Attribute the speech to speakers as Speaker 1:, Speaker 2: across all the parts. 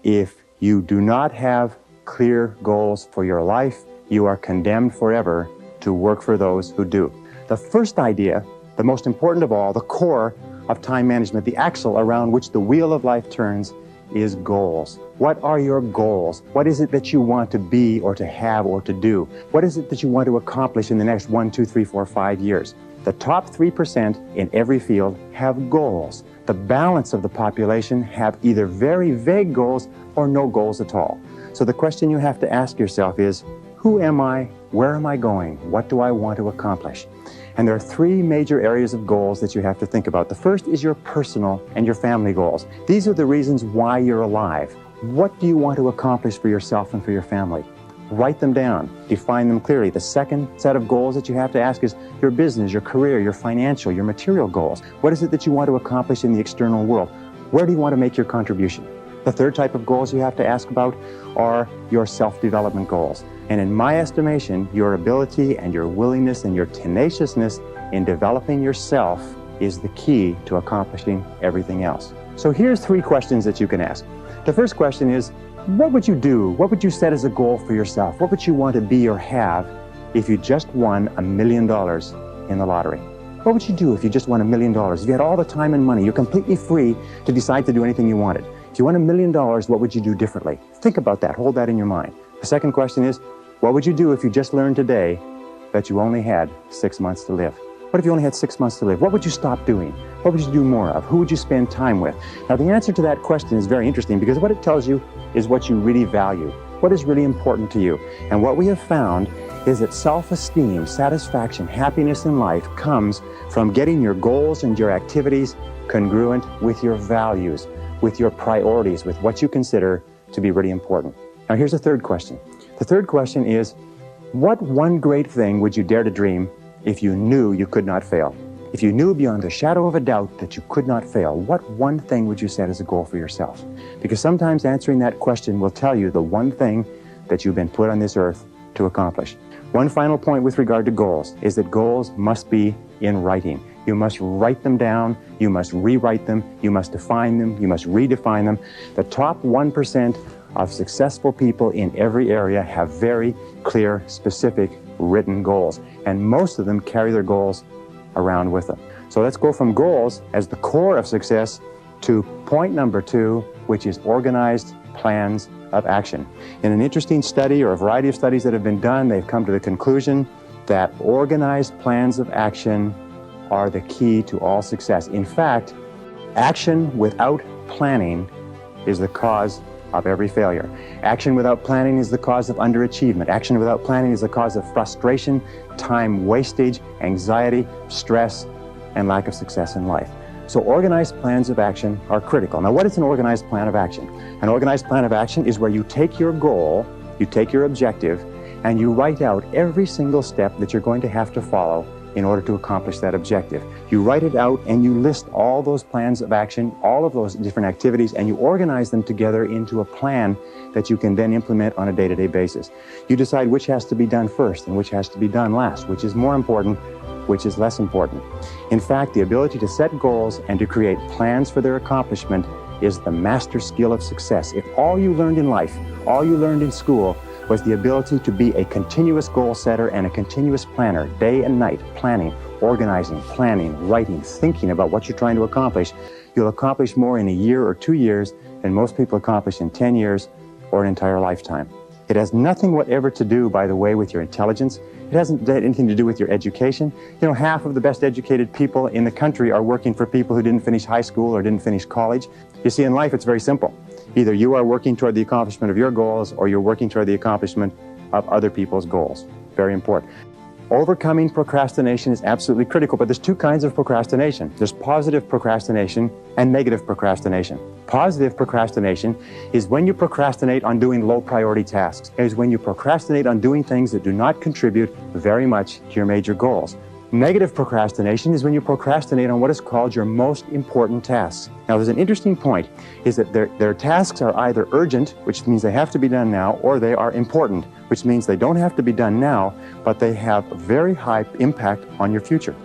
Speaker 1: If you do not have clear goals for your life, you are condemned forever to work for those who do. The first idea, the most important of all, the core of time management, the axle around which the wheel of life turns, is goals. What are your goals? What is it that you want to be or to have or to do? What is it that you want to accomplish in the next 1, 2, 3, 4, 5 years? The top 3% in every field have goals. The balance of the population have either very vague goals or no goals at all. So the question you have to ask yourself is, who am I? Where am I going? What do I want to accomplish? And there are 3 major areas of goals that you have to think about. The first is your personal and your family goals. These are the reasons why you're alive. What do you want to accomplish for yourself and for your family? Write them down, define them clearly. The second set of goals that you have to ask is your business, your career, your financial, your material goals. What is it that you want to accomplish in the external world? Where do you want to make your contribution? The third type of goals you have to ask about are your self-development goals. And in my estimation, your ability and your willingness and your tenaciousness in developing yourself is the key to accomplishing everything else. So here's 3 questions that you can ask. The first question is, what would you do? What would you set as a goal for yourself? What would you want to be or have if you just won $1 million in the lottery? What would you do if you just won $1 million? If you had all the time and money, you're completely free to decide to do anything you wanted. If you won $1 million, what would you do differently? Think about that. Hold that in your mind. The second question is, what would you do if you just learned today that you only had 6 months to live? What if you only had 6 months to live? What would you stop doing? What would you do more of? Who would you spend time with? Now, the answer to that question is very interesting because what it tells you is what you really value, what is really important to you. And what we have found is that self-esteem, satisfaction, happiness in life comes from getting your goals and your activities congruent with your values, with your priorities, with what you consider to be really important. Now, here's the third question. The third question is, what one great thing would you dare to dream if you knew you could not fail? If you knew beyond a shadow of a doubt that you could not fail, what one thing would you set as a goal for yourself? Because sometimes answering that question will tell you the one thing that you've been put on this earth to accomplish. One final point with regard to goals is that goals must be in writing. You must write them down, you must rewrite them, you must define them, you must redefine them. The top 1% of successful people in every area have very clear, specific, written goals. And most of them carry their goals around with them. So let's go from goals as the core of success to point number 2, which is organized plans of action. In an interesting study, or a variety of studies that have been done, they've come to the conclusion that organized plans of action are the key to all success. In fact, action without planning is the cause of every failure. Action without planning is the cause of underachievement. Action without planning is the cause of frustration, time wastage, anxiety, stress, and lack of success in life. So organized plans of action are critical. Now, what is an organized plan of action? An organized plan of action is where you take your goal, you take your objective, and you write out every single step that you're going to have to follow in order to accomplish that objective. You write it out and you list all those plans of action, all of those different activities, and you organize them together into a plan that you can then implement on a day-to-day basis. You decide which has to be done first and which has to be done last, which is more important, which is less important. In fact, the ability to set goals and to create plans for their accomplishment is the master skill of success. If all you learned in life, all you learned in school, was the ability to be a continuous goal setter and a continuous planner, day and night, planning, organizing, planning, writing, thinking about what you're trying to accomplish, you'll accomplish more in a year or 2 years than most people accomplish in 10 years or an entire lifetime. It has nothing whatever to do, by the way, with your intelligence. It hasn't anything to do with your education. You know, half of the best educated people in the country are working for people who didn't finish high school or didn't finish college. You see, in life, it's very simple. Either you are working toward the accomplishment of your goals or you're working toward the accomplishment of other people's goals. Very important. Overcoming procrastination is absolutely critical, but there's 2 kinds of procrastination. There's positive procrastination and negative procrastination. Positive procrastination is when you procrastinate on doing low priority tasks. It is when you procrastinate on doing things that do not contribute very much to your major goals. Negative procrastination is when you procrastinate on what is called your most important tasks. Now, there's an interesting point, is that their tasks are either urgent, which means they have to be done now, or they are important, which means they don't have to be done now, but they have a very high impact on your future.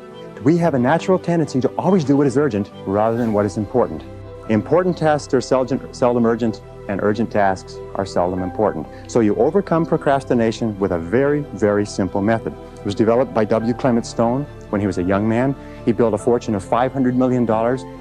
Speaker 1: We have a natural tendency to always do what is urgent rather than what is important. Important tasks are seldom urgent. and urgent tasks are seldom important. So you overcome procrastination with a very, very simple method. It was developed by W. Clement Stone when he was a young man. He built a fortune of $500 million,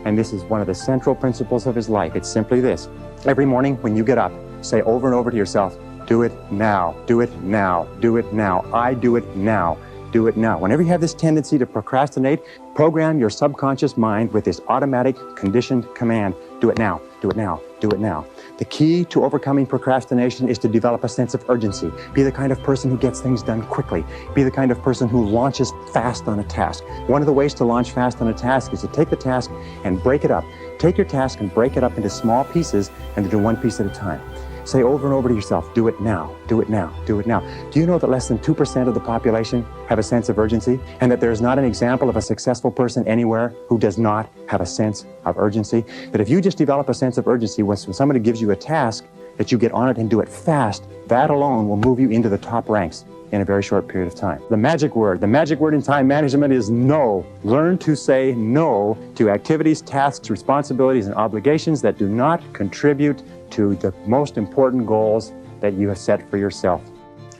Speaker 1: and this is one of the central principles of his life. It's simply this. Every morning when you get up, say over and over to yourself, do it now, do it now, do it now, I do it now. Do it now. Whenever you have this tendency to procrastinate, program your subconscious mind with this automatic conditioned command, do it now, do it now, do it now. The key to overcoming procrastination is to develop a sense of urgency. Be the kind of person who gets things done quickly. Be the kind of person who launches fast on a task. One of the ways to launch fast on a task is to take the task and break it up. Take your task and break it up into small pieces and to do one piece at a time. Say over and over to yourself, do it now, do it now, do it now. Do you know that less than 2% of the population have a sense of urgency, and that there's not an example of a successful person anywhere who does not have a sense of urgency? That if you just develop a sense of urgency, when somebody gives you a task, that you get on it and do it fast, that alone will move you into the top ranks in a very short period of time. The magic word in time management is no. Learn to say no to activities, tasks, responsibilities, and obligations that do not contribute to the most important goals that you have set for yourself.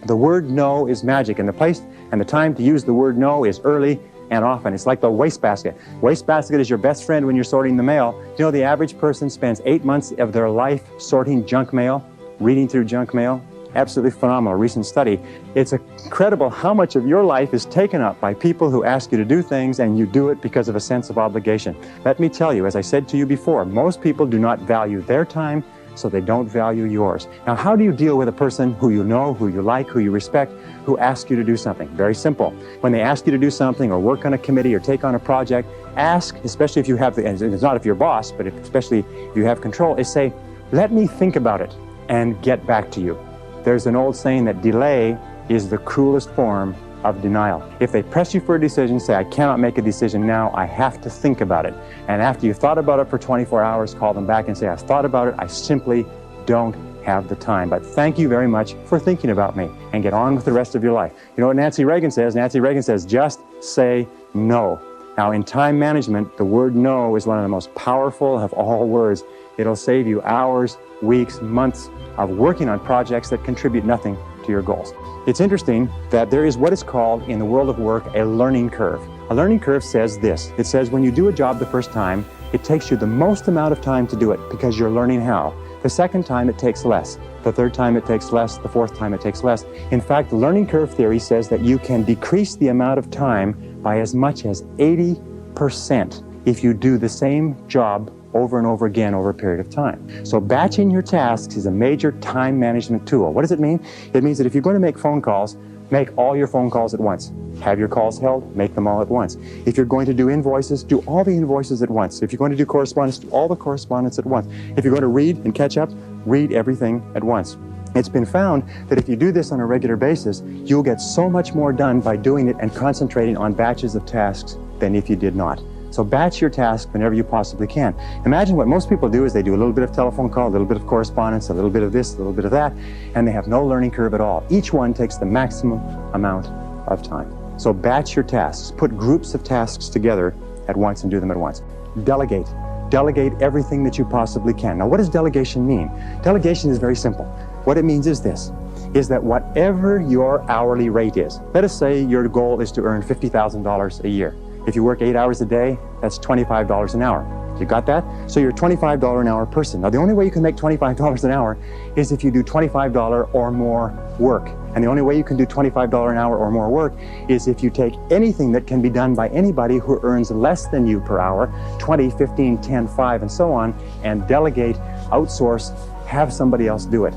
Speaker 1: The word no is magic, and the place and the time to use the word no is early and often. It's like the wastebasket. Wastebasket is your best friend when you're sorting the mail. You know, the average person spends 8 months of their life sorting junk mail, reading through junk mail. Absolutely phenomenal recent study. It's incredible how much of your life is taken up by people who ask you to do things and you do it because of a sense of obligation. Let me tell you, as I said to you before, most people do not value their time, so they don't value yours. Now, how do you deal with a person who you know, who you like, who you respect, who asks you to do something? Very simple. When they ask you to do something or work on a committee or take on a project, ask, especially if you have, and it's not if you're boss, but especially if you have control, is say, let me think about it and get back to you. There's an old saying that delay is the cruelest form of denial. If they press you for a decision, say, I cannot make a decision now, I have to think about it. And after you've thought about it for 24 hours, call them back and say, I've thought about it, I simply don't have the time. But thank you very much for thinking about me, and get on with the rest of your life. You know what Nancy Reagan says? Nancy Reagan says, just say no. Now, in time management, the word no is one of the most powerful of all words. It'll save you hours, weeks, months of working on projects that contribute nothing to your goals. It's interesting that there is what is called in the world of work a learning curve. A learning curve says this. It says when you do a job the first time, it takes you the most amount of time to do it because you're learning how. The second time it takes less. The third time it takes less. The fourth time it takes less. In fact, the learning curve theory says that you can decrease the amount of time by as much as 80% if you do the same job over and over again over a period of time. So batching your tasks is a major time management tool. What does it mean? It means that if you're going to make phone calls, make all your phone calls at once. Have your calls held, make them all at once. If you're going to do invoices, do all the invoices at once. If you're going to do correspondence, do all the correspondence at once. If you're going to read and catch up, read everything at once. It's been found that if you do this on a regular basis, you'll get so much more done by doing it and concentrating on batches of tasks than if you did not. So batch your task whenever you possibly can. Imagine what most people do is they do a little bit of telephone call, a little bit of correspondence, a little bit of this, a little bit of that, and they have no learning curve at all. Each one takes the maximum amount of time. So batch your tasks. Put groups of tasks together at once and do them at once. Delegate. Delegate everything that you possibly can. Now, what does delegation mean? Delegation is very simple. What it means is this, is that whatever your hourly rate is, let us say your goal is to earn $50,000 a year. If you work 8 hours a day, that's $25 an hour. You got that? So you're a $25 an hour person. Now, the only way you can make $25 an hour is if you do $25 or more work. And the only way you can do $25 an hour or more work is if you take anything that can be done by anybody who earns less than you per hour, 20, 15, 10, 5, and so on, and delegate, outsource, have somebody else do it.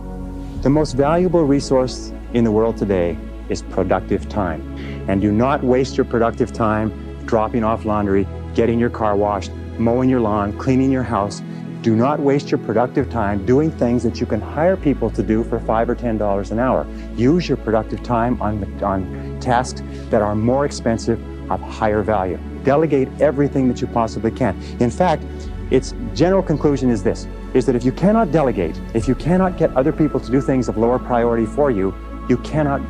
Speaker 1: The most valuable resource in the world today is productive time. And do not waste your productive time dropping off laundry, getting your car washed, mowing your lawn, cleaning your house. Do not waste your productive time doing things that you can hire people to do for $5 or $10 an hour. Use your productive time on tasks that are more expensive, of higher value. Delegate everything that you possibly can. In fact, its general conclusion is this, is that if you cannot delegate, if you cannot get other people to do things of lower priority for you, you cannot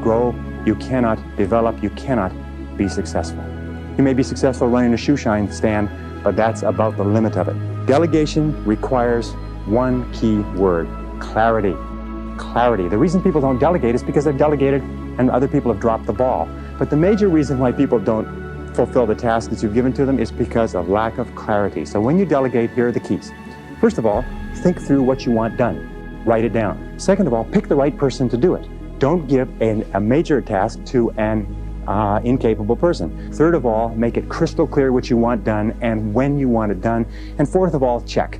Speaker 1: grow, you cannot develop, you cannot be successful. You may be successful running a shoe shine stand, but that's about the limit of it. Delegation requires one key word: clarity. Clarity. The reason people don't delegate is because they've delegated and other people have dropped the ball. But the major reason why people don't fulfill the tasks that you've given to them is because of lack of clarity. So when you delegate, here are the keys. First of all, think through what you want done. Write it down. Second of all, pick the right person to do it. Don't give a major task to an incapable person. Third of all, make it crystal clear what you want done and when you want it done. And fourth of all, check,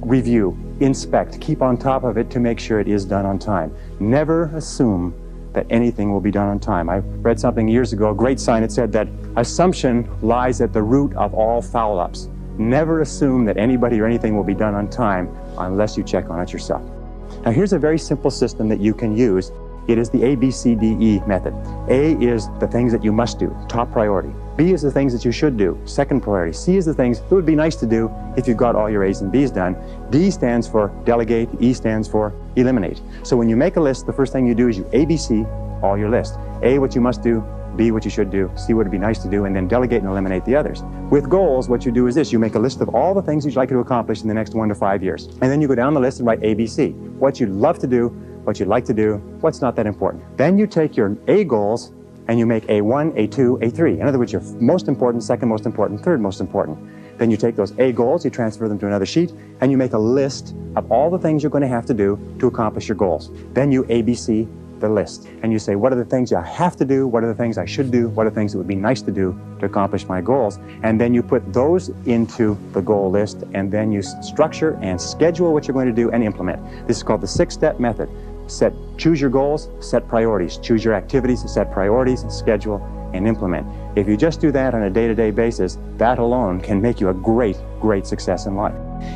Speaker 1: review, inspect, keep on top of it to make sure it is done on time. Never assume that anything will be done on time. I read something years ago, a great sign. It said that assumption lies at the root of all foul-ups. Never assume that anybody or anything will be done on time unless you check on it yourself. Now here's a very simple system that you can use. It is the ABCDE method. A is the things that you must do, top priority. B is the things that you should do, second priority. C is the things that would be nice to do if you've got all your A's and B's done. D stands for delegate, E stands for eliminate. So when you make a list, the first thing you do is you ABC all your list. A, what you must do, B, what you should do, C, what would be nice to do, and then delegate and eliminate the others. With goals, what you do is this: you make a list of all the things you'd like to accomplish in the next 1 to 5 years. And then you go down the list and write ABC. What you'd love to do, what you'd like to do, what's not that important. Then you take your A goals and you make A1, A2, A3. In other words, your most important, second most important, third most important. Then you take those A goals, you transfer them to another sheet, and you make a list of all the things you're going to have to do to accomplish your goals. Then you ABC the list, and you say, what are the things I have to do, what are the things I should do, what are the things that would be nice to do to accomplish my goals, and then you put those into the goal list, and then you structure and schedule what you're going to do and implement. This is called the 6-step method. Choose your goals, set priorities. Choose your activities, set priorities, schedule, and implement. If you just do that on a day-to-day basis, that alone can make you a great success in life.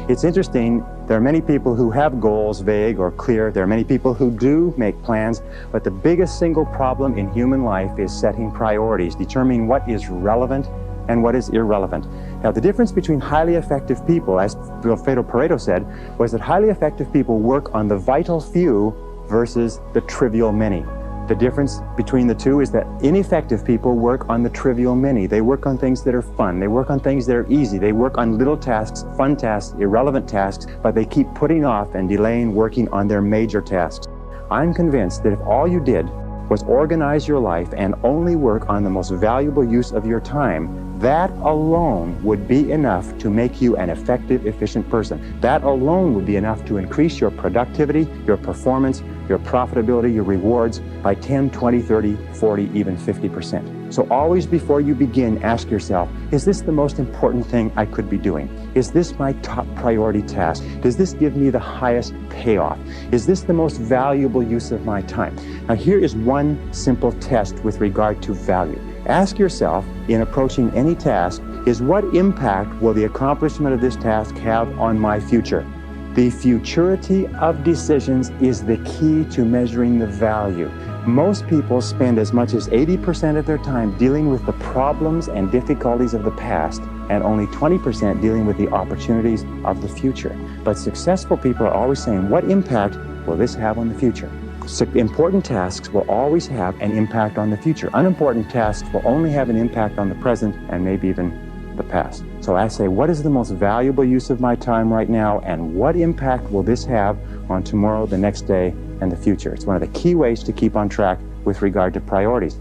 Speaker 1: It's interesting, there are many people who have goals vague or clear. There are many people who do make plans, but the biggest single problem in human life is setting priorities, determining what is relevant and what is irrelevant. Now, the difference between highly effective people, as Pareto said, was that highly effective people work on the vital few versus the trivial many. The difference between the two is that ineffective people work on the trivial many. They work on things that are fun. They work on things that are easy. They work on little tasks, fun tasks, irrelevant tasks, but they keep putting off and delaying working on their major tasks. I'm convinced that if all you did was organize your life and only work on the most valuable use of your time, that alone would be enough to make you an effective, efficient person. That alone would be enough to increase your productivity, your performance, your profitability, your rewards by 10, 20, 30, 40, even 50%. So always before you begin, ask yourself, is this the most important thing I could be doing? Is this my top priority task? Does this give me the highest payoff? Is this the most valuable use of my time? Now here is one simple test with regard to value. Ask yourself, in approaching any task, is what impact will the accomplishment of this task have on my future? The futurity of decisions is the key to measuring the value. Most people spend as much as 80% of their time dealing with the problems and difficulties of the past, and only 20% dealing with the opportunities of the future. But successful people are always saying, what impact will this have on the future? So important tasks will always have an impact on the future. Unimportant tasks will only have an impact on the present and maybe even the past. So I say, what is the most valuable use of my time right now, and what impact will this have on tomorrow, the next day, and the future? It's one of the key ways to keep on track with regard to priorities.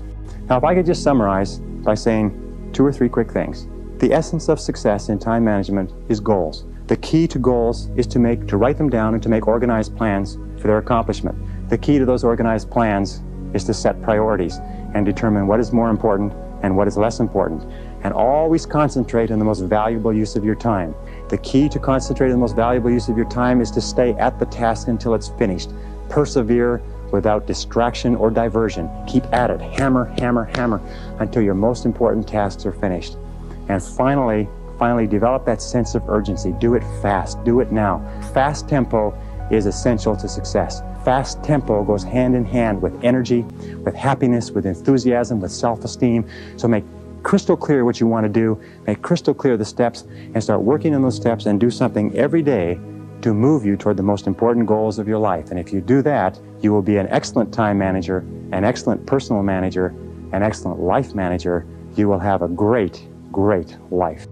Speaker 1: Now, if I could just summarize by saying 2 or 3 quick things. The essence of success in time management is goals. The key to goals is to write them down and to make organized plans for their accomplishment. The key to those organized plans is to set priorities and determine what is more important and what is less important, and always concentrate on the most valuable use of your time. The key to concentrate on the most valuable use of your time is to stay at the task until it's finished. Persevere without distraction or diversion. Keep at it. Hammer, hammer, hammer until your most important tasks are finished. And finally, develop that sense of urgency. Do it fast. Do it now. Fast tempo is essential to success. Fast tempo goes hand in hand with energy, with happiness, with enthusiasm, with self-esteem. So make crystal clear what you want to do, make crystal clear the steps, and start working on those steps and do something every day to move you toward the most important goals of your life. And if you do that, you will be an excellent time manager, an excellent personal manager, an excellent life manager. You will have a great life.